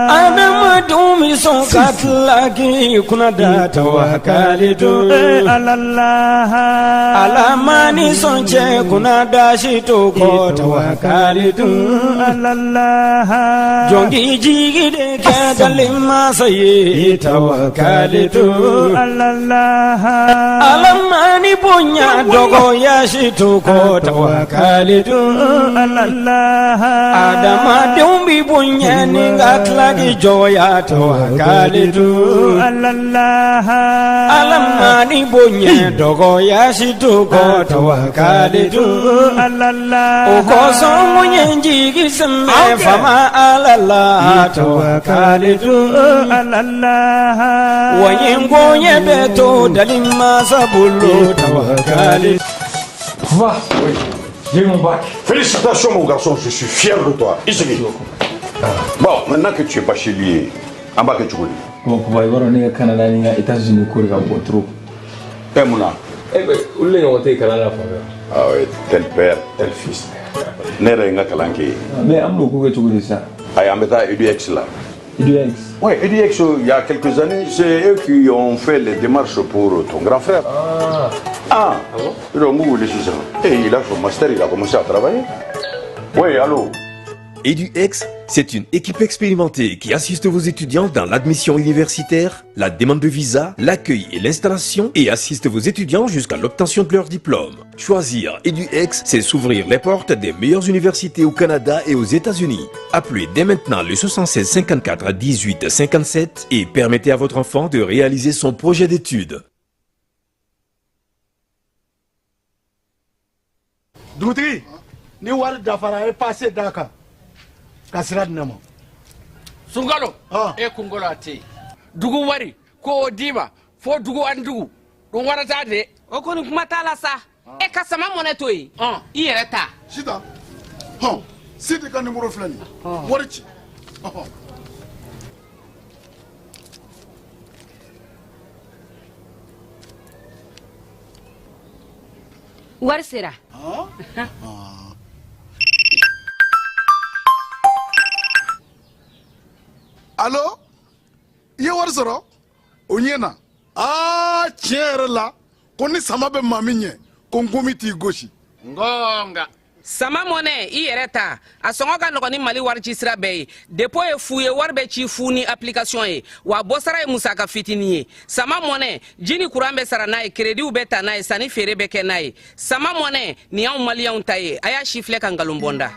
Adama dumi son katlaki kuna da tawakkalitu Allah alamani son che kuna da shi to ko tawakkalitu Allah jongi jigi de ka dalima sayi tawakkalitu Allah alamani punya dogo ya shi to ko tawakkalitu Allah Adama dumi punya ninga klaki joya tawakkalitu Allah alamani punya dogo ya shi to ko tawakkalitu Allah Okoso mwenye njigi seme fama alala tawakkalitu Allah Wayengo yebeto dalima sabulu tawakkalitu Va, oui, j'ai mon bac. Félicitations mon garçon, je suis fier de toi. Ici. Bon, maintenant que tu es bachelier, en bas que tu connais. Bon, pour voir on est au Canada, on est aux États-Unis, on est au trop. Et Mouna. Eh ben, où est-ce qu'on est au Canada? Ah oui, tel père, tel fils. N'est-ce pas Kalanki? Mais à moi, pourquoi tu connais ça? Ah, il y a un EDX là. EDX? Oui, EDX, il y a quelques années, c'est eux qui ont fait les démarches pour ton grand frère. Ah bon? Et il a son master, il a commencé à travailler. Oui, allô? EduX, c'est une équipe expérimentée qui assiste vos étudiants dans l'admission universitaire, la demande de visa, l'accueil et l'installation et assiste vos étudiants jusqu'à l'obtention de leur diplôme. Choisir EduX, c'est s'ouvrir les portes des meilleures universités au Canada et aux États-Unis. Appelez dès maintenant le 76 54 18 57 et permettez à votre enfant de réaliser son projet d'études. Doudri, ni wari dafara e passé Dakar. Kasirad nama. Sungalo. E kungolo ate. Dugu wari ko dima fo dugu andugu. Don warata de. O ko ni kuma tala sa. E kasama moneto yi. I yere ta. Sita. Sita ka numéro flani. Wari ci. Wari sera. Allô? Ye wari sɔrɔ? O ɲɛna. Tiɲɛ yɛrɛ la, ko ni sama bɛ maa min ɲɛ, ko n gomi t'i gosi. Ngonga. Sama mɔnɛ i yɛrɛ ta a sɔngɔ ka nɔgɔn ni Mali wari ci sira bɛɛ ye. Dépôt ye fu ye wari bɛ ci fu ni application ye wa bɔsara ye musaka fitinin ye. Sama mɔnɛ ji ni courant bɛ sara n'a ye crédit bɛ ta n'a ye sanni feere bɛ kɛ n'a ye. Sama mɔnɛ nin y'anw maliyɛnw ta ye a y'a si filɛ ka nkalon bɔnda.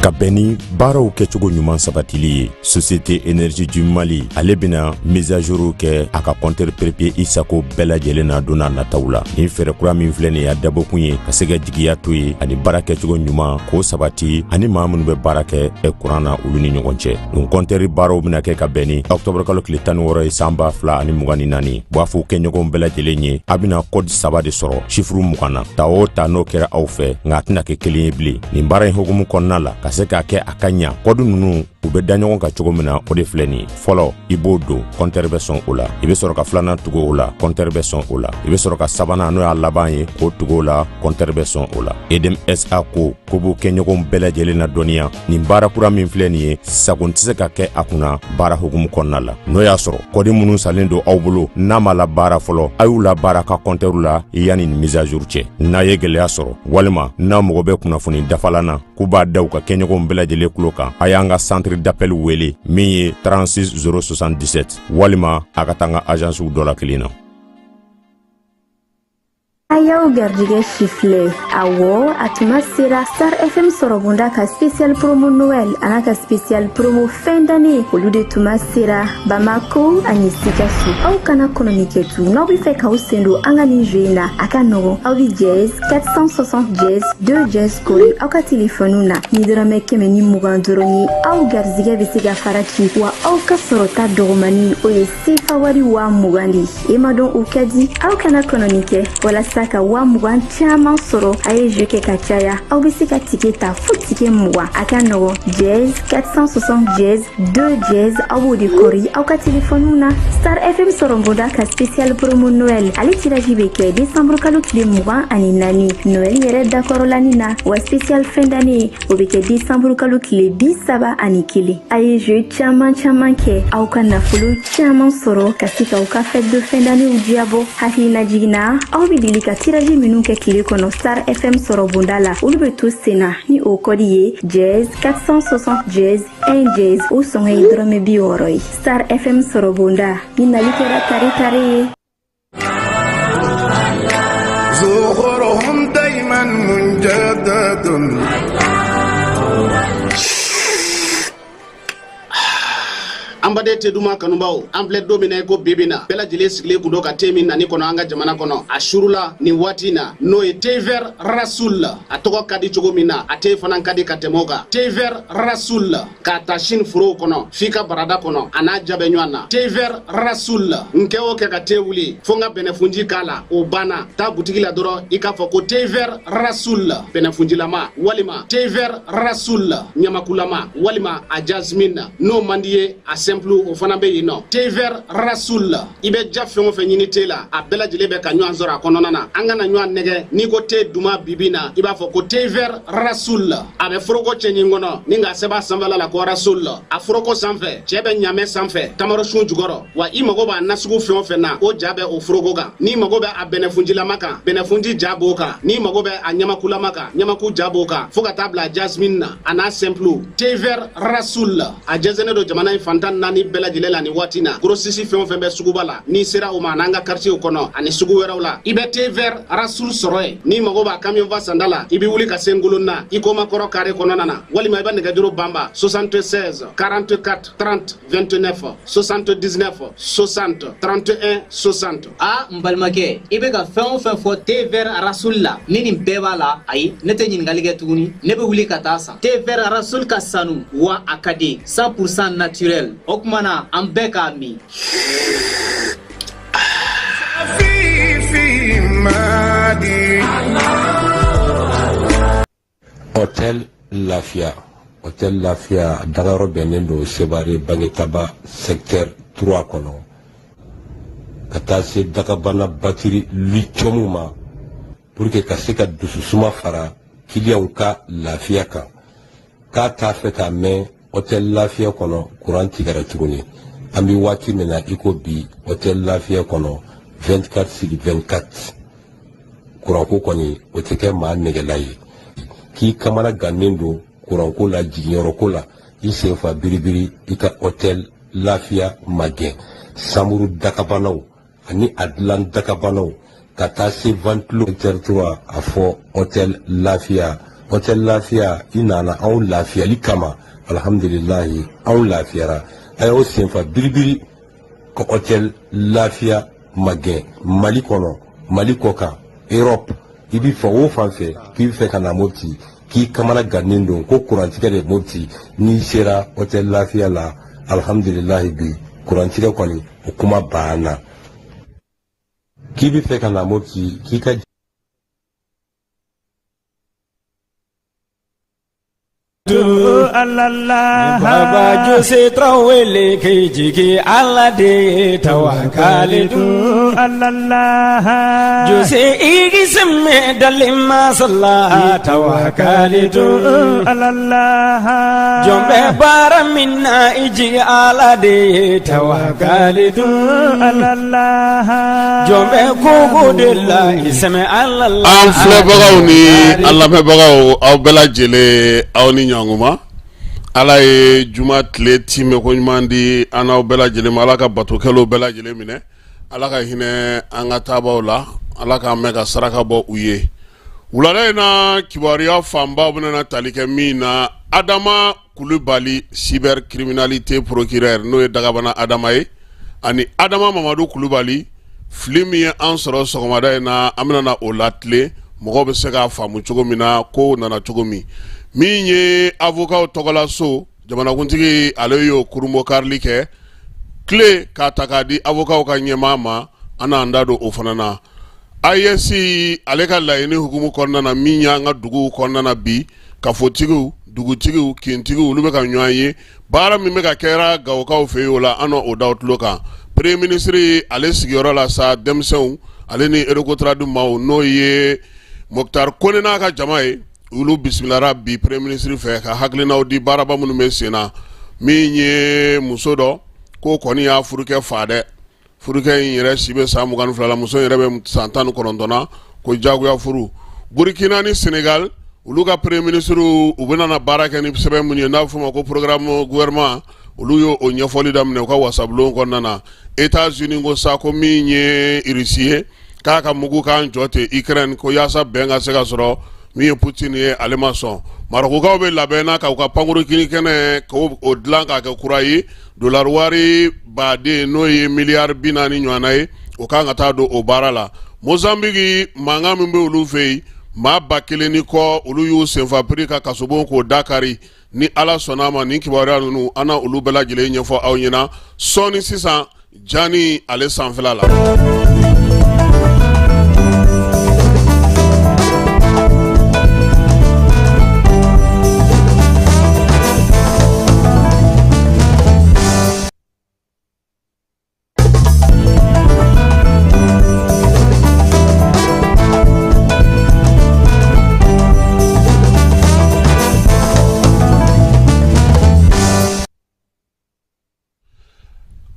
Ka bɛn ni baaraw kɛcogo ɲuman sabatili ye Société Énergie du Mali ale bena mise à jour kɛ a ka compteur papier Isako bɛɛ lajɛlen na don n'a nataw la. Ni fɛɛrɛ kura min filɛ nin y'a dabɔkun ye ka se ka jigiya to ye ani baara kɛcogo ɲuman k'o sabati ani maa minnu bɛ baara kɛ kuran na olu ni ɲɔgɔn cɛ. Nin compteur baaraw bena kɛ ka bɛn ni octobre kalo tile 16 ye san 2024 b'a fɔ kɛɲɔgɔn bɛɛ lajɛlen ye a bena code 3 de sɔrɔ chiffre 20 na ta o ta n'o kɛra aw fɛ nka a tɛna kɛ kelen ye bilen. Nin baara in hukumu kɔnɔna la ka se k'a kɛ a ka ɲa kɔdu nunu u bɛ da ɲɔgɔn kan cogo min na o de filɛ nin fɔlɔ i b'o don compteur bɛ sɔn o la i bɛ sɔrɔ ka filanan tugu o la compteur bɛ sɔn o la i bɛ sɔrɔ ka sabanan n'o y'a laban ye k'o tugu o la compteur bɛ sɔn o la EDM SA ko b'o kɛ ɲɔgɔn bɛɛ lajɛlen na dɔnniya nin baara kura min filɛ nin ye sago tɛ se ka kɛ a kunna baara hukumu kɔnɔna la n'o y'a sɔrɔ kɔdi minnu salen don aw bolo n'a ma la baara fɔlɔ a y'u la baara ka compteur la yanni nin mise à jour cɛ n'a ye gɛlɛya sɔrɔ walima n'a mɔgɔ bɛ kunnafoni dafalan na k'u b'a da u ka kɛɲɔgɔn bɛɛ lajɛlen kulo kan a y'an ka centre d'appel wele min ye 36 077 walima a ka taa n ka agence dɔ la kelen na. Ayaw gardige chifle awo atuma sera Star FM sorobunda ka spécial promo Noël anaka spécial promo fin d'année olu de tuma sera Bamako ani Sikasso aw kana communiquer tout n'aw bi fɛ k'aw sendo an ka nin jeu in na a ka nɔgɔn aw bi jazz 460 jazz 2 jazz kori aw ka téléphone na ni dɔrɔmɛ 120 dɔrɔn ye aw garizigɛ bɛ se ka fara ci wa aw ka sɔrɔta dɔgɔmani o ye sefa wari 20 de e ma dɔn o ka di aw kana communiquer walasa walasa ka wa mugan caman sɔrɔ a ye jeu kɛ ka caya aw bɛ se ka tike ta fo tike mugan a ka nɔgɔn jazz 460 jazz 2 jazz aw b'o de kɔri aw ka telefɔniw na Star FM sɔrɔbonda ka spécial promo Noël ale tirage bɛ kɛ décembre kalo tile 24 Noël yɛrɛ dakɔrɔlani na wa spécial fin d'année o bɛ kɛ décembre kalo tile 31 a ye jeu caman kɛ aw ka nafolo caman sɔrɔ ka se k'aw ka fête de fin d'année u diyabɔ hakilina jiginna aw bɛ deli ka tirage minnu kɛ tile kɔnɔ Star FM sɔrɔbonda la olu bɛ to senna ni o kɔdi ye jazz 460 jazz 1 jazz o sɔngɔ ye dɔrɔmɛ 60 ye Star FM sɔrɔbonda ni nali kɛra tare ye زخرهم دايما مجدد ambade te duma kanubaw ample domine ko bibina bela jile sigle kudo ka temi nani kono anga jamana kono ashurula ni watina no e tever rasul atoko kadi chogo mina ate fanan kadi katemoga tever rasul ka tashin furo kono fika barada kono ana jabe nywana tever rasul nkeo ke ka tewuli fonga benefunji kala o bana ta butigi la doro ika foko tever rasul benefunji lama walima tever rasul nyamakulama walima a jasmine no mandie simple o fana be yino tever rasul ibe jafengo fe nyini tela a bela jile be ka nyu anzora konona na anga na nyu nege ni ko te duma bibina iba fo ko tever rasul abe froko chenyi ngono ninga seba sambala la ko rasul a froko sanfe chebe nyame sanfe tamaro shun jugoro wa imago ba nasugo fe fe na o jabe o froko ga ni mago be a benefunji la maka benefunji jabo ka ni mago be a nyama kula maka nyama ku jabo ka foka tabla jasmine na ana simple tever rasul a jazene do jamana infantan nani bela jilela ni watina grossisi fe fe be sugubala ni sera o mananga quartier o kono ani sugu werawla ibe tever rasul soroy ni mago ba camion va sandala ibi wuli ka senguluna ikoma koro kare kono nana wali ma ibane gadiro bamba 76 44 30 29 79 60 31 60 a mbalmake ibe ka fen fen fo tever rasul la nini beba la ay nete nyin galige tuguni nebe wuli ka tasa tever rasul ka sanu wa akade 100% naturel okmana ambeka mi Hôtel Lafia Dagaro Benendo Sebare Bangitaba secteur 3 kono katase Dakabana batiri lichomuma pour que kaseka dususuma fara kilian ka Lafia ka ta feta me Hôtel Lafia kono courant tigara tuguni ambi wati mena iko bi Hôtel Lafia kono 24/24 courant ko koni oteke ma negelayi ki kamana ganendo courant ko la jignoro ko la isefa biribiri ika Hôtel Lafia Magen Samuru Dakabanaw ani Adlan Dakabanaw kata se 23 afo Hôtel Lafia inana au Lafia likama alhamdulillah au Lafiara ayo sefa biribiri ko Hôtel Lafia Magen Mali kono Mali koka Europe ibi fa wo fanfe ki fe kana moti ki kamana ganendo ko kurantika de moti ni sera Hôtel Lafia la alhamdulillah bi kurantika kwani hukuma bana ki bi fe kana moti ki ka Baba Jose Trawele Kijiki Allah de Tawakalitu Jose Igisme Dalima Salah Tawakalitu Jombe Baramina Iji Allah de Tawakalitu Jombe Kugu de la Isme Allah Amfle Bagauni Allah Bagaw au Bela Jele au Nguma ala ye juma tile time ko ɲumandi anaw bɛɛ lajɛlen ala ka batokɛlaw bɛɛ lajɛlen minɛ ala ka hinɛ an ka taabaw la ala ka mɛn ka saraka bɔ u ye wulada in na kibaruya fanba bɛna tali kɛ min na Adama Kulubali cybercriminalité procureur n'o ye Dagabana Adama ye ani Adama Mamadu Kulubali fili min ye an sɔrɔ sɔgɔmada in na an bɛna o latile mɔgɔw bɛ se k'a faamu cogo min na ko nana cogo min min ye avocat tɔgɔla so jamanakuntigi ale y'o kurumbo karili kɛ tile k'a ta k'a di avocat ka ɲɛmaa ma an n'an da don o fana na ayesi ale ka laɲini hukumu kɔnɔna na min y'an ka duguw kɔnɔna na bi kafotigiw dugutigiw kintigiw olu bɛ ka ɲɔgɔn ye baara min bɛ ka kɛra Gawokaw fɛ yen o la an o daw tulo kan premier ministre ale sigiyɔrɔ la sa denmisɛnw ale ni erekotaradi maaw n'o ye Moktar Kone n'a ka jama ye olu bisimilara bi premier ministre fɛ ka hakilinaw di baaraba minnu bɛ sen na min ye muso dɔ ko kɔni y'a furukɛ fa dɛ furukɛ in yɛrɛ si bɛ san 22 la muso yɛrɛ bɛ san 19 na ko jagoya furu Burkina ni Senegal olu ka premier ministre u bɛna na baara kɛ ni sɛbɛn mun ye n'a fɔ ma ko programme gouvernement olu yo o ɲɛfɔli daminɛ u ka wasabulon kɔnɔna na États-Unis ko sa ko min ye Russie ye k'a ka mugu kan jɔ ten Ukraine ko yaasa bɛn ka se ka sɔrɔ min ye Poutine ye ale ma sɔn Marokokaw bɛ labɛn na ka u ka pankurukini kɛnɛ ko o dilan k'a kɛ kura ye dollar wari baden n'o ye miliyari 40 ɲɔgɔnna ye o kan ka taa don o baara la Mozambique mankan min bɛ olu fɛ yen maa 1000 ni kɔ olu y'u senfa piri ka kasobon k'o dakari ni ala sɔnna ma nin kibaruya ninnu an na olu bɛɛ lajɛlen ɲɛfɔ aw ɲɛna sɔɔni sisan Jani ale sanfɛla la.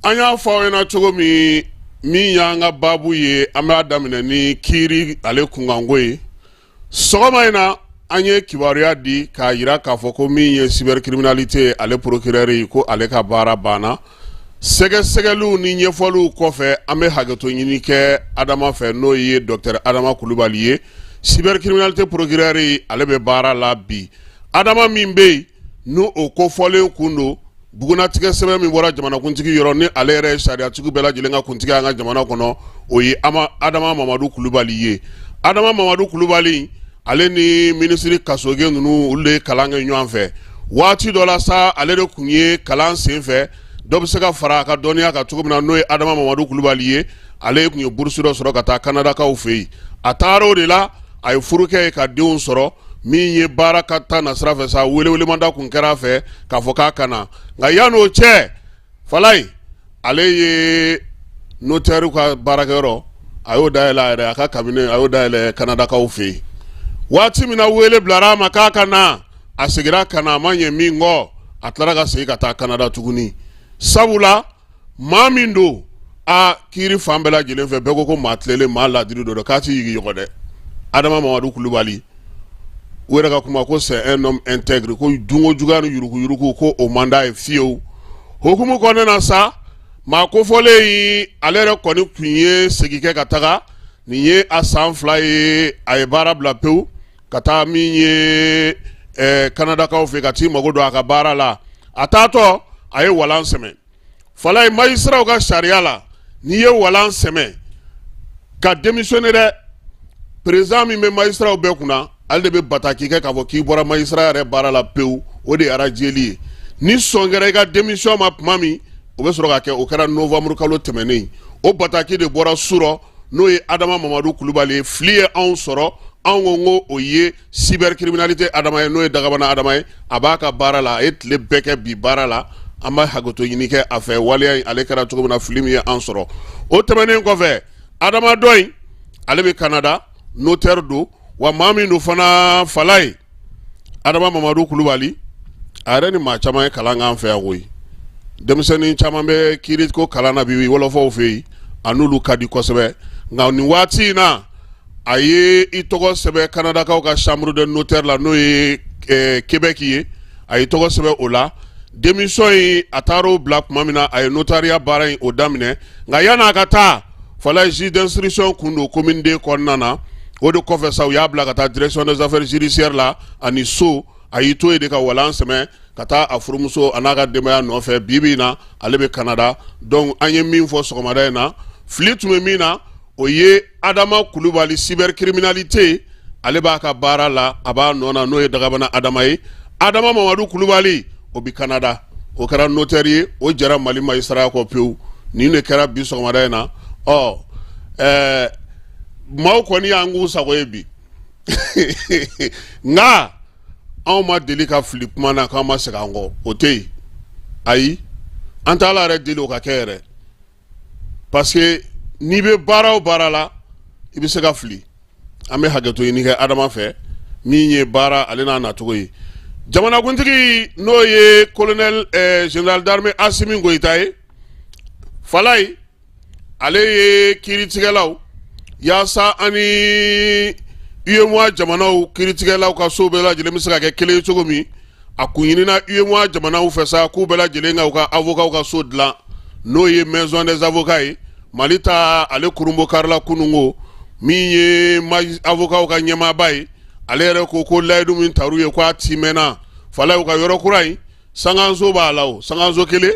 An y'a fɔ aw ɲɛna cogo min y'an ka baabu ye an b'a daminɛ ni kiiri ale kunkanko ye sɔgɔma in na an ye kibaruya di k'a yira k'a fɔ ko min ye cybercriminalité ale procureur ye ko ale ka baara banna sɛgɛsɛgɛliw ni ɲɛfɔliw kɔfɛ an bɛ hakɛto ɲini kɛ Adama fɛ n'o ye Dr Adama Kulubali ye cybercriminalité procureur ye ale bɛ baara la bi Adama min bɛ yen n'o o kofɔlen kun don bugunatigɛ sɛbɛn min bɔra jamanakuntigi yɔrɔ ni ale yɛrɛ sariyatigi bɛɛ lajɛlen ka kuntigi an ka jamana kɔnɔ o ye Adama Mamadu Kulubali ye Adama Mamadu Kulubali ale ni ministre Kasoge ninnu olu de kalan kɛ ɲɔgɔn fɛ waati dɔ la sa ale de kun ye kalan sen fɛ dɔ bɛ se ka fara a ka dɔnniya kan cogo min na n'o ye Adama Mamadu Kulubali ye ale kun ye bourse dɔ sɔrɔ ka taa Kanadakaw fɛ yen a taara o de la a ye furukɛ ye ka denw sɔrɔ min ye baara ka taa na sira fɛ sa welewelemada kun kɛra a fɛ k'a fɔ k'a kana nka yan'o cɛ Falaye ale ye notaire ka baarakɛyɔrɔ a y'o dayɛlɛ a yɛrɛ a ka cabinet a y'o dayɛlɛ Kanadakaw fɛ yen waati min na wele bilara a ma k'a ka na a seginna ka na a ma ɲɛ min kɔ a tilara ka segin ka taa Kanada tuguni sabula maa min don a kiiri fan bɛɛ lajɛlen fɛ bɛɛ ko maa tilelen maa ladiri dɔ k'a ti yigi yɔgɔ dɛ Adama Mamadu Kulubali u yɛrɛ ka kuma ko c'est un homme intègre ko dungo juguya ni yuruku ko o manda ye fiyewu hukumu kɔnɔna na sa maa kofɔlen yi ale yɛrɛ kɔni kun ye segin kɛ ka taga nin ye a san 2 ye a ye baara bila pewu ka taa min ye Kanadakaw fɛ ka t'i mago don a ka baara la a taatɔ a ye walan sɛmɛ Falaye magistrat ka sariya la n'i ye walan sɛmɛ ka démissionner dɛ président min bɛ magistrat bɛɛ kunna ale de bɛ bataki kɛ k'a fɔ k'i bɔra magistrat yɛrɛ baara la pewu o de ye arajeli ye ni sɔn kɛra i ka démission ma tuma min o bɛ sɔrɔ ka kɛ o kɛra novembre kalo tɛmɛnen o bataki de bɔra surɔ n'o ye Adama Mamadu Kulubali ye fili ye anw sɔrɔ anw ko n ko o ye cybercriminalité Adama ye n'o ye dagabana Adama ye a b'a ka baara la a ye tile bɛɛ kɛ bi baara la an b'a hakɛto ɲini kɛ a fɛ waleya in ale kɛra cogo min na fili min ye an sɔrɔ o tɛmɛnen kɔfɛ Adama dɔ in ale bɛ Canada notaire don wa maa min don fana Falaye Adama Mamadu Kulubali a yɛrɛ ni maa caman ye kalan k'an fɛ yan koyi denmisɛnnin caman bɛ kiiri ko kalan na bi wɔlɔfɔw fɛ yen a n'olu ka di kosɛbɛ nka nin waati in na a ye i tɔgɔ sɛbɛn Kanadakaw ka chambre de notaire la n'o ye Québec ye a ye tɔgɔ sɛbɛn o la démission in a taara o bila tuma min na a ye notariya baara in o daminɛ nka yan'a ka taa Falaye juge d'instruction kun don commune D kɔnɔna na o de kɔfɛ sa u y'a bila ka taa direction des affaires judiciaires la ani so a y'i to yen de ka walan sɛmɛ ka taa a furumuso a n'a ka denbaya nɔfɛ bi na ale bɛ Canada donc an ye min fɔ sɔgɔmada in na fili tun bɛ min na o ye Adama Kulubali cybercriminalité ale b'a ka baara la a b'a nɔ na n'o ye dagabana Adama ye Adama Mamadu Kulubali o bɛ Canada o kɛra notaire ye o jɛra Mali magistrat kɔ pewu nin de kɛra bi sɔgɔmada in na maaw kɔni y'an k'u sago ye bi nka anw ma deli ka fili kuma na k'an ma segin an kɔ o tɛ yen ayi an t'a la yɛrɛ deli o ka kɛ yɛrɛ parce que n'i bɛ baara o baara la i bɛ se ka fili an bɛ hakɛto ɲini kɛ adama fɛ min ye baara ale n'a nacogo ye jamanakuntigi n'o ye colonel général d'armée Asimi Goïta ye Falaye ale ye kiiritigɛlaw yaasa ani UEMOA jamanaw kiiritigɛlaw ka so bɛɛ lajɛlen bɛ se ka kɛ kelen ye cogo min a kun ɲinina UEMOA jamanaw fɛ sa k'u bɛɛ lajɛlen ka u ka avocat ka so dilan n'o ye maison des avocats ye Mali ta ale kurunbo karila kunungo min ye avocat ka ɲɛmaaba ye ale yɛrɛ ko layidu min taru ye ko a timɛna Falaye ka yɔrɔ kura in sanganso b'a la o sanganso kelen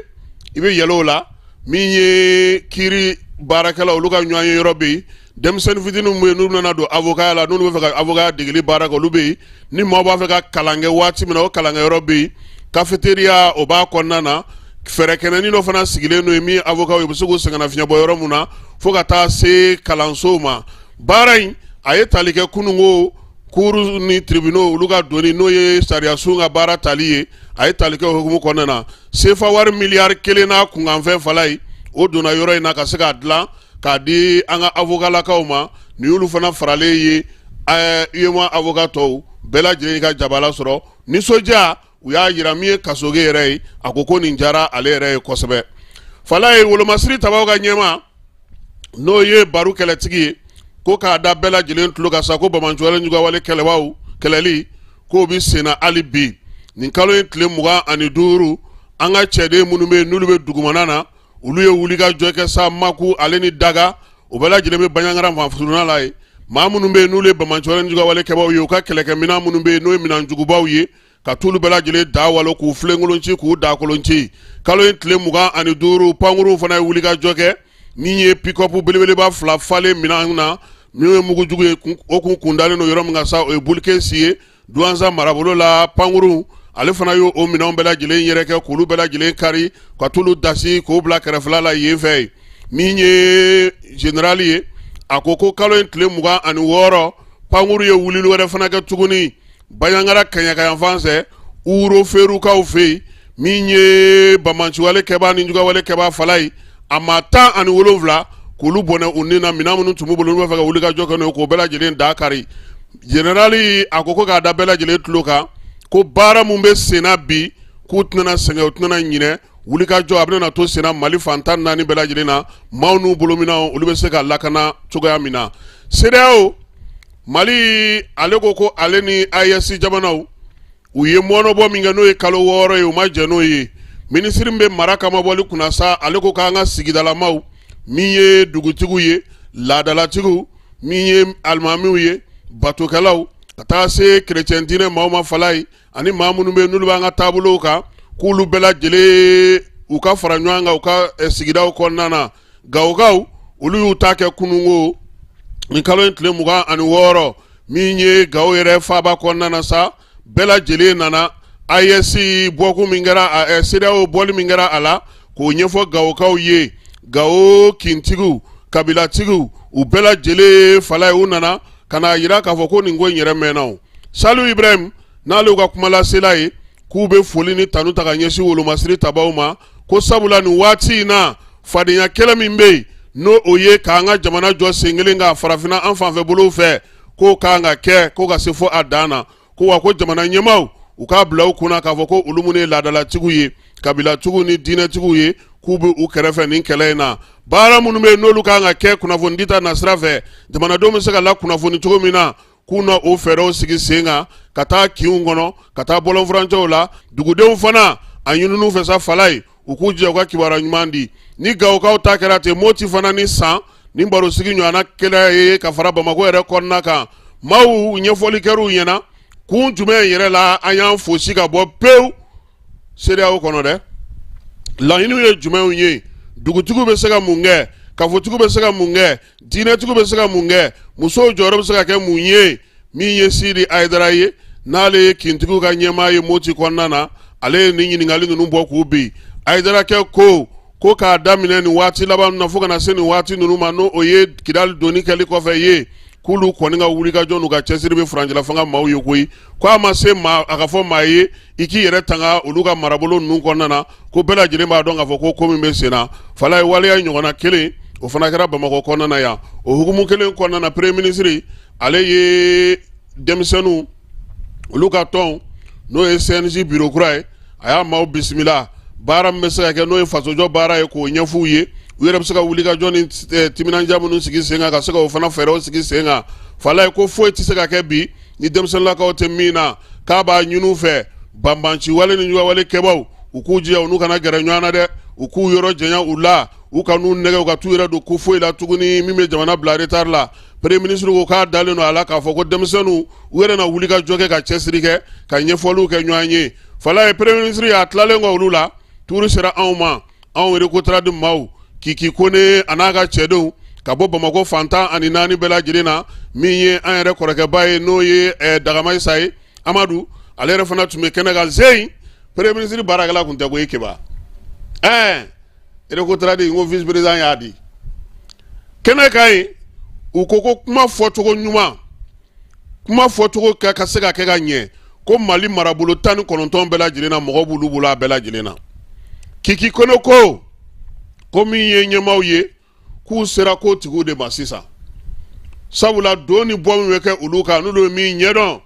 i bɛ yɛlɛ o la min ye kiiri baarakɛlaw olu ka ɲɔgɔn ye yɔrɔ bɛ yen denmisɛnnin fitinin minnu bɛ yen n'u nana don avocat la n'olu bɛ fɛ ka avocat degeli baara kɛ olu bɛ yen ni maaw b'a fɛ ka kalan kɛ waati min na o kalankɛyɔrɔ bɛ yen cafétéria o b'a kɔnɔna na fɛɛrɛ kɛnɛnin dɔ fana sigilen don min avocat u bɛ se k'u sɛgɛnnafiɲɛ bɔ yɔrɔ min na fo ka taa se kalansow ma baara in a ye tali kɛ kunungo cours ni tribunaux olu ka doni n'o ye sariya sun ka baara tali ye a ye tali kɛ o hukumu kɔnɔna na CFA wari miliyari 1 n'a kunkanfɛn Falaye o donna yɔrɔ in na ka se k'a dilan k'a di an ka avocat lakaw ma ni olu fana faralen ye UEMOA avocat tɔw bɛɛ lajɛlen ka jabala sɔrɔ nisɔndiya u y'a yira min ye kasoge yɛrɛ ye a ko nin diyara ale yɛrɛ ye kosɛbɛ Falaye wolomasiri tabaw ka ɲɛma n'o ye baro kɛlɛtigi ye ko k'a da bɛɛ lajɛlen tulo ka sa ko Bamanjɔlen Jugawale kɛlɛli k'o bi senna hali bi nin kalo in tile 25 an ka cɛden minnu bɛ yen n'olu bɛ dugumana na olu ye wuli ka jɔ kɛ sa Maku ale ni Daga o bɛɛ lajɛlen bɛ Baɲangara fanfuruna la ye maa minnu bɛ yen n'olu ye Bamanjɔlen Jugawale kɛbaaw ye u ka kɛlɛkɛminɛn minnu bɛ yen n'o ye minɛnjugubaw ye ka t'olu bɛɛ lajɛlen da walo k'u filenkolonci k'u da kolonci kalo in tile 25 pankuru fana ye wuli ka jɔ kɛ min ye pick-up belebeleba 2 falen minɛn na min ye mugujugu ye o kun kundalen don yɔrɔ min kan sa o ye Bulikesi ye Douanza marabolo la pankuru ale fana y'o minɛnw bɛɛ lajɛlen yɛrɛ kɛ k'olu bɛɛ lajɛlen kari ka t'olu dasi k'o bila kɛrɛfɛla la yen fɛ min ye général ye a ko kalo in tile 26 pankuru ye wulili wɛrɛ fana kɛ tuguni Baɲangara kaɲakayanfan fɛ Uro Ferukaw fɛ yen min ye Bamanjɔlen kɛbaa ni Jugawale kɛbaa Falaye a maa 17 k'olu bɔnɛ u ni na minɛn minnu tun b'u bolo n'u bɛ fɛ ka wuli ka jɔ kɛ n'o ye k'o bɛɛ lajɛlen da kari générali a ko k'a da bɛɛ lajɛlen tulo kan ko baara mun bɛ senna bi k'u tɛna sɛgɛn u tɛna ɲinɛ wuli ka jɔ a bɛna to senna Mali fan 14 bɛɛ lajɛlen na maaw n'u bolominɛnw olu bɛ se ka lakana cogoya min na CEDEAO Mali ale ko ale ni AES jamanaw u ye mɔnɔbɔ min kɛ n'o ye kalo 6 ye u ma jɛ n'o ye minisiri bɛ mara kama bɔli kunna sa ale ko k'an ka sigidalamaw min ye dugutigiw ye laadalatigiw min ye alimamiw ye batokɛlaw ka taa se chrétien diinɛ maaw ma Falaye ani maa minnu bɛ yen n'olu b'an ka taabolow kan k'olu bɛɛ lajɛlen u ka fara ɲɔgɔn kan u ka sigidaw kɔnɔna na Gawokaw olu y'u ta kɛ kunungo nin kalo in tile 26 min ye Gawo yɛrɛ faaba kɔnɔna na sa bɛɛ lajɛlen nana AES bɔkun min kɛra CEDEAO bɔli min kɛra a la k'o ɲɛfɔ Gawokaw ye Gawo kintigiw kabilatigiw u bɛɛ lajɛlen Falaye u nana ka na yira k'a fɔ ko nin ko in yɛrɛ mɛnna o Saliu Ibrahim n'ale ka kuma lasela ye k'u bɛ foli ni tanu ta ka ɲɛsin wolomasiri tabaw ma ko sabula nin waati in na fadenya kɛlɛ min bɛ yen n'o o ye k'an ka jamana jɔ sen kelen ka farafinna an fanfɛ bolow fɛ k'o k'an ka kɛ ko ka se fo a dan na ko wa ko jamana ɲɛmaaw u k'a bila u kunna k'a fɔ ko olu minnu ye laadalatigiw ye kabilatigiw ni diinɛtigiw ye k'u bɛ u kɛrɛfɛ nin kɛlɛ in na baara minnu bɛ yen n'olu kan ka kɛ kunnafoni dita nasira fɛ jamanadenw bɛ se ka lakunnafoni cogo min na k'u na o fɛɛrɛw sigi sen kan ka taa kinw kɔnɔ ka taa bɔlɔnfurancɛw la dugudenw fana a ɲininiw fɛ sa Falaye u k'u jija u ka kibaruya ɲuman di ni Gawokaw ta kɛra ten Moti fana ni San ni baro sigi ɲɔgɔnna kɛlɛ ye ka fara Bamako yɛrɛ kɔnɔna kan maaw ɲɛfɔli kɛr'u ɲɛna kun jumɛn yɛrɛ la an y'an fosi ka bɔ pewu CEDEAO kɔnɔ dɛ laɲiniw ye jumɛnw ye dugutigiw bɛ se ka mun kɛ kafotigiw bɛ se ka mun kɛ diinɛtigiw bɛ se ka mun kɛ musow jɔyɔrɔ bɛ se ka kɛ mun ye min ye Sidi Ayidara ye n'ale ye kintigiw ka ɲɛmaa ye Moti kɔnɔna na ale ye nin ɲininkali ninnu bɔ k'u bin Ayidara kɛ ko k'a daminɛ nin waati laban na fo kana se nin waati ninnu ma n'o o ye Kidali doni kɛli kɔfɛ ye k'olu kɔni ka wulikajɔ n'u ka cɛsiri bɛ furancɛla fanga maaw ye koyi ko a ma se maa a ka fɔ maa ye i k'i yɛrɛ tanga olu ka marabolo ninnu kɔnɔna na ko bɛɛ lajɛlen b'a dɔn k'a fɔ ko min bɛ sen na fala ye waleya ɲɔgɔnna kelen o fana kɛra Bamakɔ kɔnɔna na yan o hukumu kelen kɔnɔna na premier ministre ale ye denmisɛnninw olu ka tɔn n'o ye CNJ bureau kura ye a y'a maaw bisimila baara min bɛ se ka kɛ n'o ye fasojɔ baara ye k'o ɲɛf'u ye u yɛrɛ bɛ se ka wulikajɔ ni timinandiya minnu sigi sen kan ka se ka o fana fɛɛrɛw sigi sen kan fala ye ko foyi tɛ se ka kɛ bi ni denmisɛnninlakaw tɛ min na k'a b'a ɲini u fɛ banbanci wale ni juguwale kɛbaw u k'u jija u n'u kana gɛrɛ ɲɔgɔn na dɛ u k'u yɔrɔ janya u la u ka n'u nɛgɛ u ka t'u yɛrɛ don ko foyi la tuguni min bɛ jamana bila retard la premier ministre ko k'a dalen don a la k'a fɔ ko denmisɛnninw u yɛrɛ na wulikajɔ kɛ ka cɛsiri kɛ ka ɲɛfɔliw kɛ ɲɔgɔn ye fala ye premier ministre a tilalen kɔ olu la tuuru sera anw ma anw récoltera maaw Kiki Kone a n'a ka cɛdenw ka bɔ Bamakɔ fantan ani naani bɛɛ lajɛlen na min ye an yɛrɛ kɔrɔkɛba ye n'o ye Dagama Isa ye Amadu ale yɛrɛ fana tun bɛ kɛnɛ kan Zeyi premier ministre baarakɛla tun tɛ ko e keba récoltera n ko vice président y'a di kɛnɛ kan yen u ko ko kuma fɔcogo ɲuman kuma fɔcogo ka se ka kɛ ka ɲɛ ko Mali marabolo 19 bɛɛ lajɛlen na mɔgɔ b'olu bolo a bɛɛ lajɛlen na Kiki Kone ko min ye ɲɛmaaw ye k'u sera ko tigiw de ma sisan sabula don ni bɔ min bɛ kɛ olu kan n'olu ye min ɲɛdɔn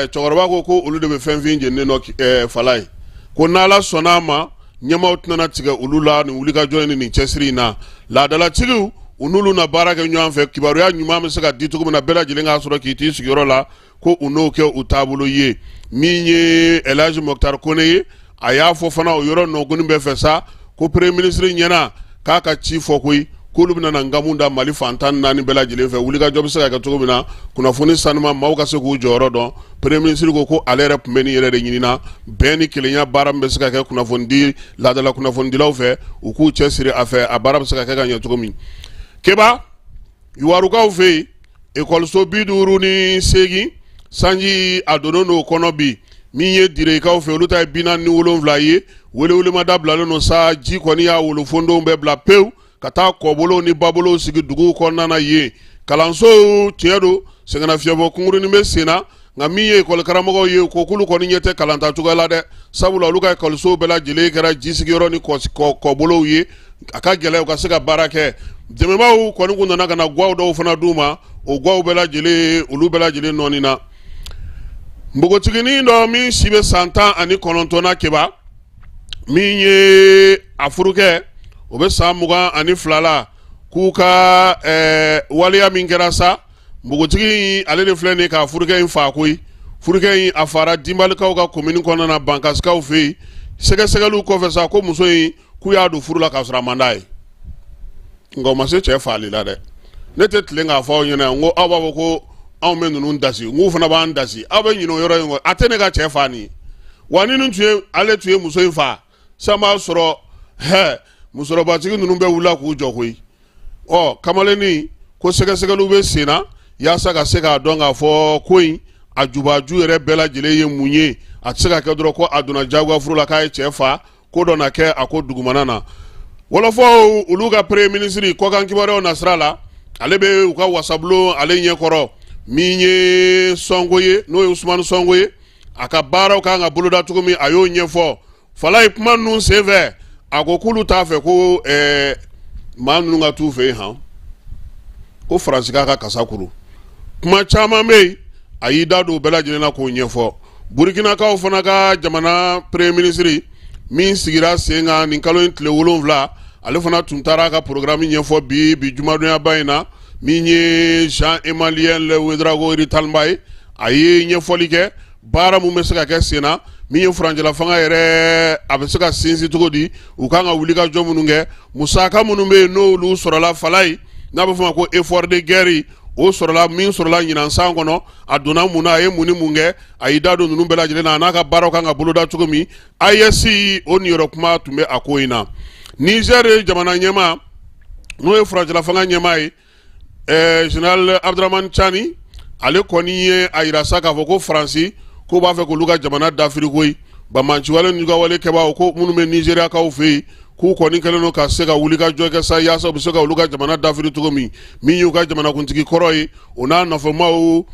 cɛkɔrɔba ko olu de bɛ fɛn fin jeninen nɔ fala ye ko n'Ala sɔnna a ma ɲɛmaaw tɛna tigɛ olu la nin wulikajɔ ni nin cɛsiri in na laadalatigiw u n'olu na baara kɛ ɲɔgɔn fɛ kibaruya ɲuman bɛ se ka di cogo min na bɛɛ lajɛlen k'a sɔrɔ k'i t'i sigiyɔrɔ la ko u n'o kɛ u taabolo ye min ye Elhaji Mokhtar Kone ye a y'a fɔ fana o yɔrɔ nɔgɔnni bɛɛ fɛ sa ko premier ministre ɲɛna k'a ka ci fɔ koyi k'olu bɛna na nkamu da Mali fantan naani bɛɛ lajɛlen fɛ wulikajɔ bɛ se ka kɛ cogo min na kunnafoni sanuma maaw ka se k'u jɔyɔrɔ dɔn premier ministre ko ale yɛrɛ tun bɛ nin yɛrɛ de ɲinina bɛn ni kelenya baara min bɛ se ka kɛ kunnafoni laadala kunnafonidilaw fɛ u k'u cɛsiri a fɛ a baara bɛ se ka kɛ ka ɲɛ cogo min keba yuwarukaw fɛ yen ekɔliso 58 sanji a donnen n'o kɔnɔ bi min ye direkaw fɛ olu ta ye 47 ye welewelema dabilalen no sa ji kɔni y'a wolofondonw bɛɛ bila pewu ka taa kɔbolow ni babolow sigi duguw kɔnɔna na yen kalansow tiɲɛ don sɛgɛnnafiɲɛbɔ kunkurunin bɛ sen na nka min ye ekɔli karamɔgɔw ye ko k'olu kɔni ɲɛ tɛ kalanta cogoya la dɛ sabula olu ka ekɔlisow bɛɛ lajɛlen kɛra ji sigiyɔrɔ ni kɔbolow ye a ka gɛlɛn u ka se ka baara kɛ dɛmɛbaaw kɔni kun nana ka na guwaw dɔw fana d'u ma o guwaw bɛɛ lajɛlen olu bɛɛ lajɛlen nɔɔni na npogotiginin dɔ min si bɛ san 19 na keba min ye a furukɛ o bɛ san 22 la k'u ka waleya min kɛra sa npogotigi in ale de filɛ nin k'a furukɛ in faa koyi furukɛ in a fara Dimbalikaw ka commune kɔnɔna na Bankasikaw fɛ yen sɛgɛsɛgɛliw kɔfɛ sa ko muso in k'u y'a don furu la k'a sɔrɔ a man d'a ye nka o ma se cɛ faali la dɛ ne tɛ tilen k'a fɔ aw ɲɛna n ko aw b'a fɔ ko anw bɛ ninnu dasi n k'u fana b'an dasi aw bɛ ɲinɛ o yɔrɔ in kɔ a tɛ ne ka cɛ faa nin ye wa ni nin tun ye ale tun ye muso in faa san b'a sɔrɔ musokɔrɔbatigi ninnu bɛ wuli k'u jɔ koyi kamalennin ko sɛgɛsɛgɛliw bɛ sen na yaasa ka se k'a dɔn k'a fɔ ko in a jubaju yɛrɛ bɛɛ lajɛlen ye mun ye a tɛ se ka kɛ dɔrɔn ko a donna jagoya furu la k'a ye cɛ faa ko dɔ na kɛ a ko dugumana na wɔlɔfɔw olu ka premier ministre kɔkan kibaruyaw nasira la ale bɛ u ka wasabulon ale ɲɛkɔrɔ min ye Sɔngo ye n'o ye Usumani Sɔngo ye a ka baaraw kan ka boloda cogo min a y'o ɲɛfɔ fala ye kuma ninnu senfɛ a ko k'olu t'a fɛ ko maa ninnu ka t'u fɛ yen han ko Faransi k'a ka kasa kuru kuma caman bɛ yen a y'i da don u bɛɛ lajɛlen na k'o ɲɛfɔ Burkinakaw fana ka jamana premier ministre min sigira sen kan nin kalo in tile 7 ale fana tun taara a ka programme ɲɛfɔ bi jumadonyaba in na min ye Jean-Emmanuel Ouédraogo Italba ye a ye ɲɛfɔli kɛ baara mun bɛ se ka kɛ sen na min ye furancɛla fanga yɛrɛ a bɛ se ka sinsin cogo di u kan ka wulikajɔ minnu kɛ musaka minnu bɛ yen n'olu sɔrɔla fala ye n'a bɛ fɔ ma ko effort de guerre o sɔrɔla min sɔrɔla ɲinan san kɔnɔ a donna mun na a ye mun ni mun kɛ a y'i da don ninnu bɛɛ lajɛlen na a n'a ka baaraw kan ka boloda cogo min AES o niyɔrɔ kuma tun bɛ a ko in na Niger jamana ɲɛmaa n'o ye furancɛla fanga ɲɛmaa ye Général Abdramane Chani ale kɔni ye a yira sa k'a fɔ ko Faransi ko b'a fɛ k'olu ka jamana dafiri koyi banbanciwale ni juguwale kɛbaaw ko minnu bɛ Nigériyakaw fɛ yen k'u kɔni kɛlen don ka se ka wuli ka jɔ kɛ sa yaasa u bɛ se ka olu ka jamana dafiri cogo min y'u ka jamanakuntigi kɔrɔ ye o n'a nafamaw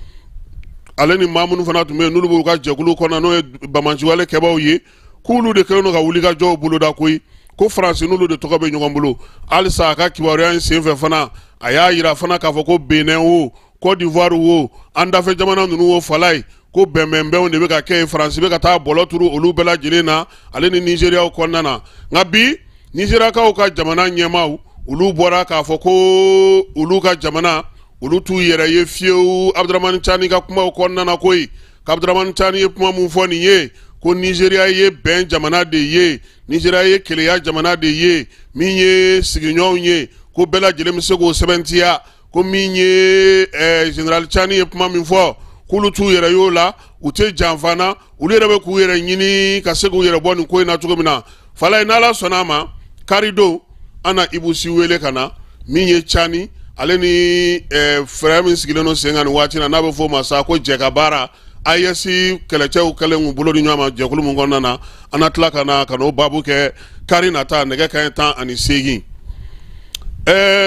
ale ni maa minnu fana tun bɛ yen n'olu b'u ka jɛkulu kɔnɔ n'o ye bamanciwale kɛbaaw ye k'olu de kɛlen don ka wuli ka jɔ boloda koyi ko faransi n'olu de tɔgɔ bɛ ɲɔgɔn bolo halisa a ka kibaruya in senfɛ fana a y'a yira fana k'a fɔ ko Benin wo Côte d'Ivoire wo an dafɛ jamana ninnu wo falaye ko bɛnbɛnbɛnw de bɛ ka kɛ faransi bɛ ka taa bɔlɔ turu olu bɛɛ lajɛlen na ale ni Nigériaw kɔnɔna na nka bi Nigériakaw ka jamana ɲɛmaaw olu bɔra k'a fɔ ko olu ka jamana olu t'u yɛrɛ ye fiyewu Abdramane Tchani ka kumaw kɔnɔna na koyi Abdramane Tchani ye kuma mun fɔ nin ye ko Nigeria ye bɛn jamana de ye Nigeria ye keleya jamana de ye min ye sigiɲɔgɔnw ye ko bɛɛ lajɛlen bɛ se k'o sɛbɛntiya ko min ye Général Tchani ye kuma min fɔ k'olu t'u yɛrɛ y'o la u tɛ janfa na olu yɛrɛ bɛ k'u yɛrɛ ɲini ka se k'u yɛrɛ bɔ nin ko in na cogo min na falaye n'Ala sɔnna a ma karido an na Ibu Si wele ka na min ye Tchani ale ni frère min sigilen don sen kan nin waati na n'a bɛ fɔ o ma sa ko jɛka baara AES kɛlɛcɛw kɛlen k'u bolo di ɲɔgɔn ma jɛkulu min kɔnɔna na an na tila ka n'o baabu kɛ kari nata nɛgɛ kanɲɛ 18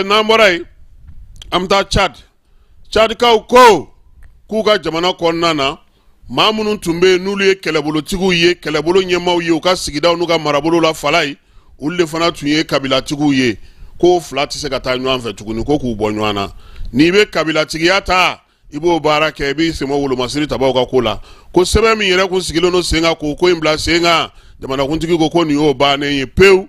n'an bɔra yen an bɛ taa Tchadikaw ko k'u ka jamana kɔnɔna na maa minnu tun bɛ yen n'olu ye kɛlɛbolotigiw ye kɛlɛbolo ɲɛmaaw ye u ka sigidaw n'u ka marabolo la falaye olu de fana tun ye kabilatigiw ye ko fila tɛ se ka taa ɲɔgɔn fɛ tuguni ko k'u bɔ ɲɔgɔn na n'i bɛ kabilatigiya ta i b'o baara kɛ i b'i senbɔ wolomasiri tabaw ka ko la ko sɛbɛn min yɛrɛ kun sigilen don sen kan k'o ko in bila sen kan jamanakuntigi ko nin y'o bannen ye pewu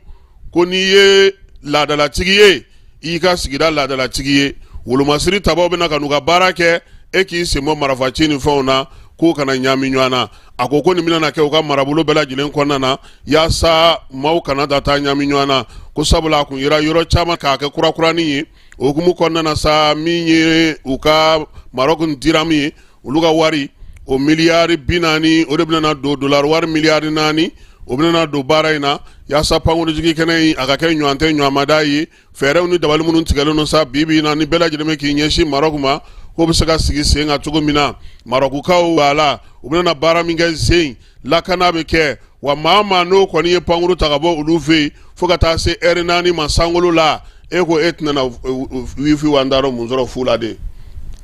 ko n'i ye laadalatigi ye i ka sigida laadalatigi ye wolomasiri tabaw bɛna ka n'u ka baara kɛ e k'i senbɔ marifaci ni fɛnw na k'o kana ɲami ɲɔgɔn na a ko nin bɛna kɛ u ka marabolo bɛɛ lajɛlen kɔnɔna na yaasa maaw kana taa ɲami ɲɔgɔn na ko sabula a kun yera yɔrɔ caman k'a kɛ kurakurani ye o hukumu kɔnɔna na sa min ye u ka Maroc dira min ye olu ka wari o miliyari 40 o de bɛna don dollar wari miliyari 4 o bɛna don baara in na yaasa pankurunjigi kɛnɛ in a ka kɛ ɲɔgɔn tɛ ɲɔgɔnmada ye fɛɛrɛw ni dabali minnu tigɛlen don sa bi na ni bɛɛ lajɛlen bɛ k'i ɲɛsin Maroc ma ko bɛ se ka sigi sen kan cogo min na Marokukaw b'a la u bɛna baara min kɛ sen lakana bɛ kɛ wa maa n'o kɔni ye pankuru ta ka bɔ olu fɛ yen fo ka taa se heure 4 ma sankolo la e ko e tɛna wifi wandaro mun sɔrɔ fu la de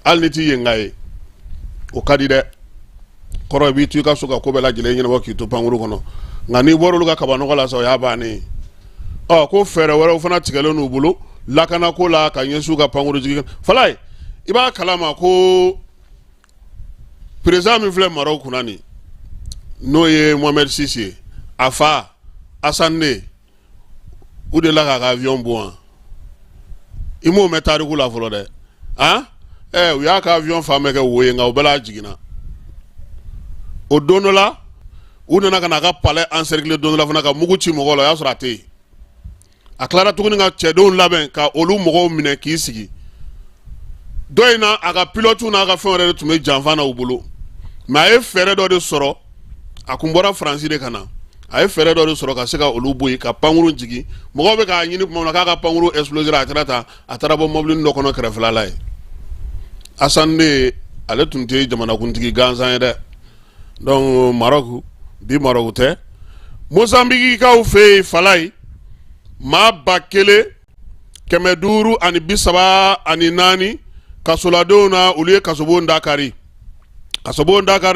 hali ni t'i yenga ye o ka di dɛ kɔrɔ b'i to i ka so ka ko bɛɛ lajɛlen ɲɛnabɔ k'i to pankuru kɔnɔ nka n'i bɔra olu ka kabanɔgɔ la sa o y'a bannen ko fɛɛrɛ wɛrɛw fana tigɛlen n'u bolo lakana ko la ka ɲɛsin u ka pankurunjigi falaye i b'a kalama ko président min filɛ Maroc kunna nin n'o ye Mohamed Sisi ye a fa Assane Ne u de la k'a ka avion bɔ wa i m'o mɛn tariku la fɔlɔ dɛ u y'a ka avion fan bɛɛ kɛ wo ye nka u bɛɛ la jiginna o don dɔ la u nana ka n'a ka palais encercler don dɔ la fana ka mugu ci mɔgɔw la o y'a sɔrɔ a tɛ yen a tilara tuguni ka cɛdenw labɛn ka olu mɔgɔw minɛ k'i sigi dɔ in na a ka pilote n'a ka fɛn wɛrɛ de tun bɛ janfa na u bolo mais a ye fɛɛrɛ dɔ de sɔrɔ a kun bɔra Faransi de ka na a ye fɛɛrɛ dɔ de sɔrɔ ka se ka olu bɔ yen ka pankuru jigin mɔgɔw bɛ k'a ɲini tuma min na k'a ka pankuru exploser a taara bɔ mobili dɔ kɔnɔ kɛrɛfɛla la ye Assane Ne ale tun tɛ jamanakuntigi gansan ye dɛ donc Maroc bi Maroc tɛ Mozambique kaw fɛ yen falaye maa 1534 kasoladenw na olu ye kasobon dakari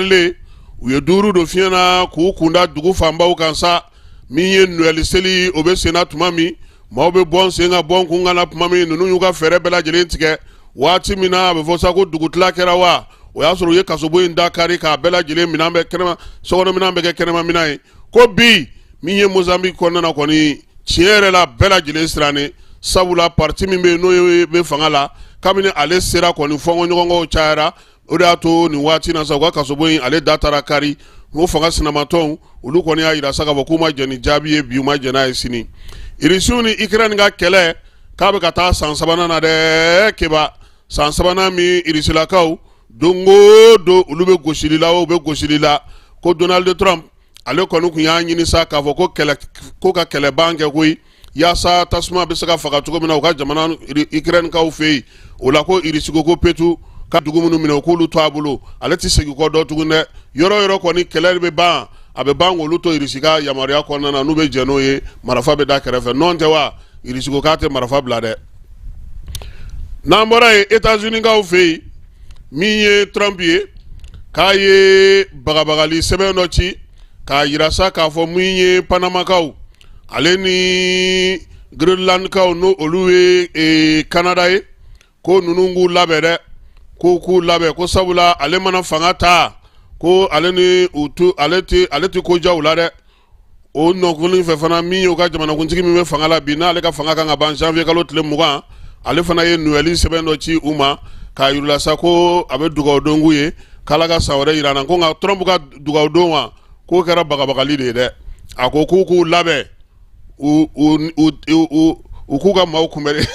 le u ye 5 do fiɲɛ na k'u kunda dugu fanbaw kan sa min ye Noël seli o bɛ senna tuma min maaw bɛ bɔ sen ka bɔ kun kana tuma min ninnu y'u ka fɛɛrɛ bɛɛ lajɛlen tigɛ waati min na a bɛ fɔ sa ko dugutila kɛra wa o y'a sɔrɔ u ye kasobo in dakari k'a bɛɛ lajɛlen minɛn bɛ kɛnɛma sokɔnɔ minɛn bɛ kɛ kɛnɛma minɛn ye ko bi min ye Mozambique kɔnɔna na kɔni tiɲɛ yɛrɛ la bɛɛ lajɛlen sirannen sabula parti min bɛ yen n'o bɛ fanga la kabini ale sera kɔni fɔnkɔɲɔgɔnkaw cayara o de y'a to nin waati na sa u ka kasobo in ale da taara kari o fanga sinamatɔnw olu kɔni y'a yira sa k'a fɔ k'u ma jɛ ni jaabi ye bi u ma jɛ n'a ye sini Irisiw ni Ukraine ka kɛlɛ k'a bɛ ka taa san 3nan na dɛ keba san 3nan min Irisilakaw don o don olu bɛ gosili la o bɛ gosili la ko Donald Trump ale kɔni kun y'a ɲini sa k'a fɔ ko ka kɛlɛban kɛ koyi yaasa tasuma bɛ se ka faga cogo min na u ka jamana Ukraine kaw fɛ yen o la ko Irisiko ko petu ka dugu minnu minɛ u k'olu to a bolo ale tɛ segin kɔ dɔ tuguni dɛ yɔrɔ yɔrɔ kɔni kɛlɛ bɛ ban a bɛ ban olu to irisi ka yamaruya kɔnɔna na n'u bɛ jɛ n'o ye marifa bɛ da kɛrɛfɛ nɔn tɛ wa irisi ko k'a tɛ marifa bila dɛ n'an bɔra yen États-Unis kaw fɛ yen min ye Trump ye k'a ye bagabagali sɛbɛn dɔ ci k'a yira sa k'a fɔ min ye Panamakaw ale ni Greenlandkaw n'o olu ye Canada ye ko ninnu k'u labɛn dɛ ko k'u labɛn ko sabula ale mana fanga ta ko ale ni ale tɛ ko ja u la dɛ o nɔkɔli fɛ fana min ye u ka jamanakuntigi min bɛ fanga la bi n'ale ka fanga kan ka ban janvier kalo tile 20 ale fana ye nouvelle sɛbɛn dɔ ci u ma k'a yirula sa ko a bɛ dugawu don k'u ye k'ala ka san wɛrɛ yira na ko nka Trump ka dugawu don wa k'o kɛra bagabagali de ye dɛ a ko k'u k'u labɛn u k'u ka maaw kunbɛn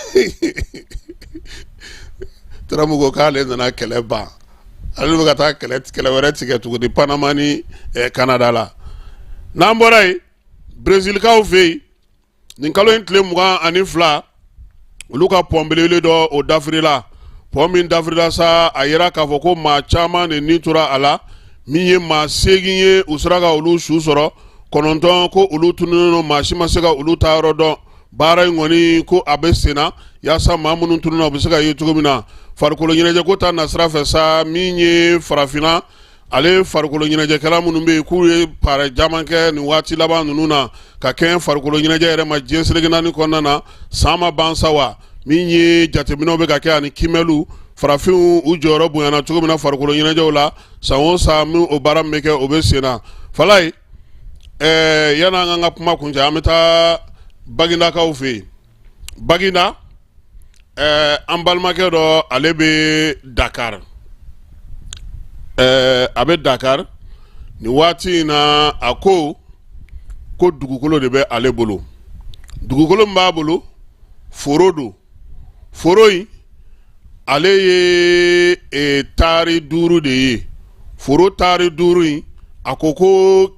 Trump ko k'ale nana kɛlɛ ban ale bɛ ka taa kɛlɛ wɛrɛ tigɛ tuguni Panama ni Canada la n'an bɔra yen Brésilkaw fɛ yen nin kalo in tile 22 olu ka pɔn belebele dɔ o dafirila pɔn min dafirila sa a yira k'a fɔ ko maa caman de ni tora a la min ye maa 8 ye u sera ka olu su sɔrɔ 9 ko olu tununnen don maa si ma se ka olu ta yɔrɔ dɔn baara in kɔni ko a bɛ senna yaasa maa minnu tununna u bɛ se ka ye cogo min na farikolo ɲɛnajɛ ko ta nasira fɛ sa min ye farafinna ale farikolo ɲɛnajɛkɛla minnu bɛ yen k'u ye paara caman kɛ nin waati laban ninnu na ka kɛɲɛ farikolo ɲɛnajɛ yɛrɛ ma diɲɛ seleke naani kɔnɔna na san ma ban sa wa min ye jateminɛw bɛ ka kɛ ani kimɛliw farafinw u jɔyɔrɔ bonyana cogo min na farikolo ɲɛnajɛw la san o san min o baara min bɛ kɛ o bɛ sen na Falaye yan'an k'an ka kuma kuncɛ an bɛ taa Bagindakaw fɛ yen Baginda an balimakɛ dɔ ale bɛ Dakar a bɛ Dakar nin waati in na a ko dugukolo de bɛ ale bolo dugukolo min b'a bolo foro don foro in ale ye taari 5 de ye foro taari 5 in a ko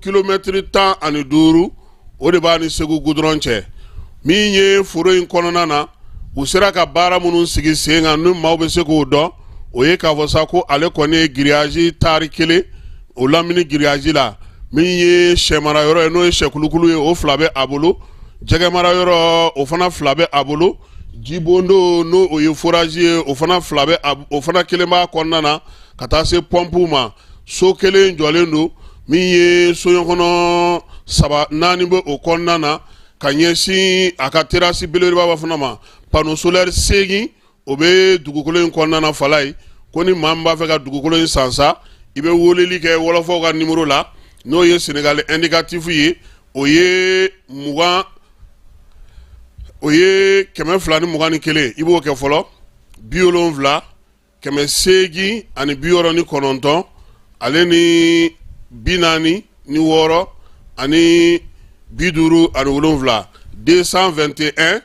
kilomɛtiri 15 o de b'a ni Segu goudron cɛ min ye foro in kɔnɔna na u sera ka baara minnu sigi sen kan ni maaw bɛ se k'o dɔn o ye k'a fɔ sa ko ale kɔni ye grillage taari 1 o lamini grillage la min ye sɛ mara yɔrɔ ye n'o ye sɛ kulukulu ye o 2 bɛ a bolo jɛgɛ mara yɔrɔ o fana 2 bɛ a bolo jibondo n'o o ye forage ye o fana 2 bɛ o fana 1 b'a kɔnɔna na ka taa se pɔmpu ma so 1 jɔlen don min ye soɲɔkɔnɔ 4 bɛ o kɔnɔna na ka ɲɛsin a ka terasi belebeleba b'a fana ma panneau solaire 8 o bɛ dugukolo in kɔnɔna na Falaye ko ni maa min b'a fɛ ka dugukolo in san sa i bɛ weleli kɛ wɔlɔfɔw ka numéro la n'o ye Sénégal indicatif ye o ye 221 i b'o kɛ fɔlɔ 70 869 ale ni 46 ani 57 221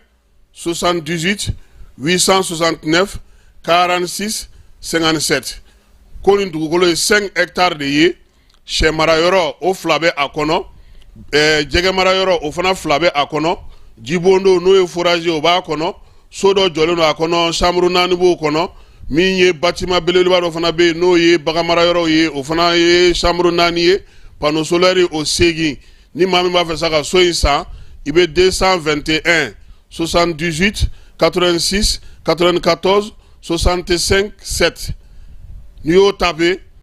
78 869 46 57 ko nin dugukolo ye 5 hectares de ye sɛ mara yɔrɔ o 2 bɛ a kɔnɔ jɛgɛ mara yɔrɔ o fana 2 bɛ a kɔnɔ jibondo n'o ye forage o b'a kɔnɔ so dɔ jɔlen don a kɔnɔ chambre 4 b'o kɔnɔ min ye bâtiment belebeleba dɔ fana bɛ yen n'o ye bagan mara yɔrɔ ye o fana ye chambre 4 ye panneau solaire o 8 ni maa min b'a fɛ sa ka so in san i bɛ 221 78 86 94 65 7 n'i y'o tape